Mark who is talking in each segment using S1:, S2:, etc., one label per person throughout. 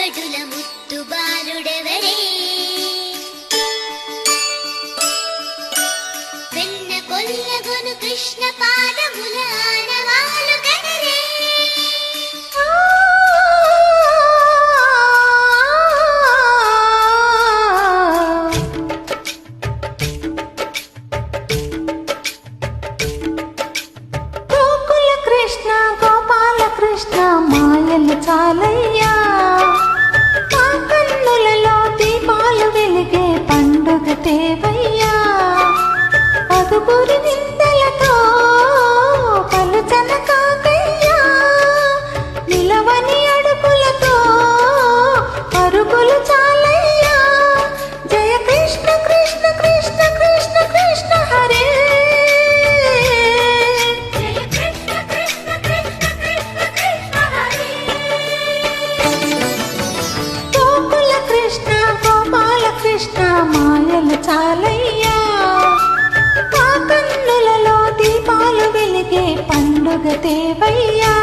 S1: భటుల ముత్తు బాలుడెవరే వెన్న కొల్లగొను కృష్ణ పాదముల ఆనవాలు కనరే
S2: గోకుల కృష్ణ గోపాల కృష్ణ మాయలు చాలయ్యా మా కన్నులలో దీపాలు వెలిగే పండుగ తేవయ్యా పదుగురి నిందలతో పలుచన కాకయ్యా నిలవని అడుగులతో పరుగులు చాలయ్యా జయ కృష్ణ కృష్ణ కృష్ణ కృష్ణ కృష్ణ హరే గోకుల కృష్ణ గోపాల కృష్ణ మాయలు చాలయ్యా మా కన్నులలో దీపాలు వెలిగే పండుగ తేవయ్యా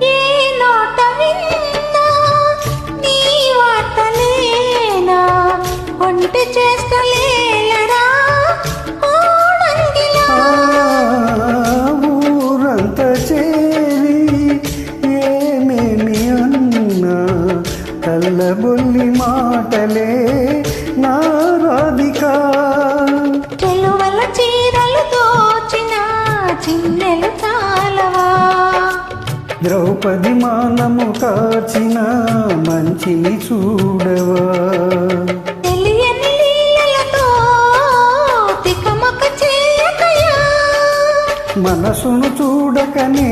S2: ఏ నోట విన్నా నీ వార్తలేనా ఒంటి చేస్తలేలరా ఓడంగిలా
S3: ఊరంతా చేరి ఏమేమి అన్నా కళ్ళబొల్లి మాటలే నా రాధిక
S2: చెలువల చీరలు దోచిన చిన్నెలు చాలవా
S3: ద్రౌపది మానము కాచిన మంచిని చూడవా
S2: తెలియని లీలలతో తికమక చేయకయా
S3: మనసును చూడకనే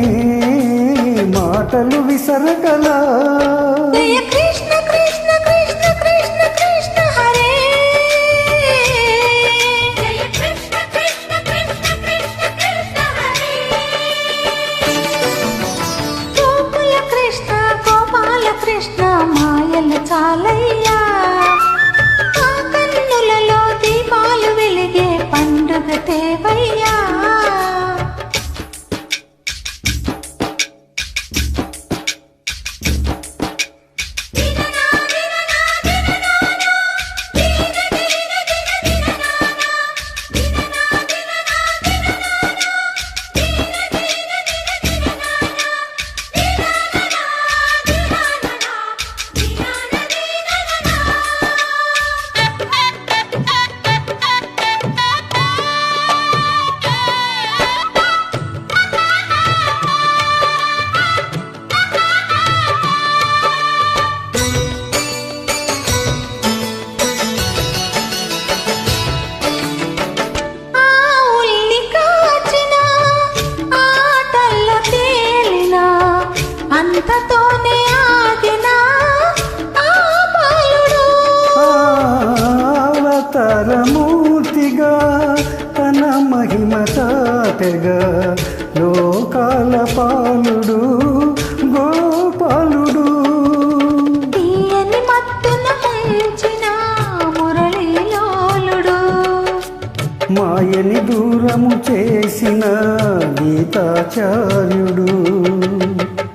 S3: మాటలు విసరగలా
S2: జయ కృష్ణ కృష్ణ కృష్ణ కృష్ణ కృష్ణ హరే జయ కృష్ణ కృష్ణ కృష్ణ కృష్ణ కృష్ణ హరే గోకుల కృష్ణ గోపాల కృష్ణ మాయలు చాలయ్యా మా కన్నులలో దీపాలు వెలిగే పండుగ తేవయ్యా ఆ ఉల్లి కాచిన ఆటల్లో తేలిన అంతతోనే ఆగిన ఆ బాలుడు
S3: అవతారమూర్తిగా తన మహిమ చాటగా లోకాల పాలుడు గోపాలుడు
S2: తీయని మత్తున ముంచిన మురళీలోలుడు
S3: మాయని దూరము చేసిన గీతాచార్యుడు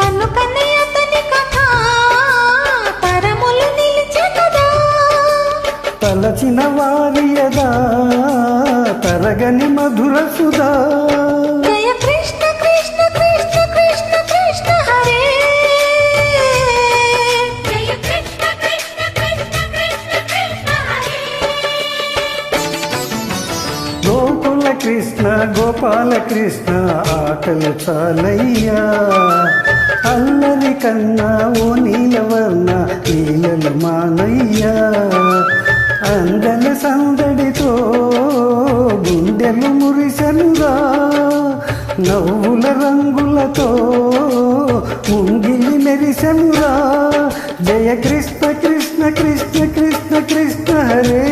S2: అనుకనే అతని కథ తరములు నిలిచే కదా
S3: తలచిన వారియదా తరగని మధుర సుధా
S2: జయ కృష్ణ కృష్ణ కృష్ణ కృష్ణ కృష్ణ హరే జయ కృష్ణ కృష్ణ కృష్ణ కృష్ణ కృష్ణ హరే
S3: గోకుల కృష్ణ గోపాల కృష్ణ ఆటలు చాలయ్యా అల్లరి కన్నా ఓ నీలవర్ణ లీలలు మానయ్యా అందల సందడితో గుండెలు మురిసనురా నవ్వుల రంగులతో ముంగిలి మెరిసెనురా జయ కృష్ణ కృష్ణ కృష్ణ కృష్ణ కృష్ణ హరే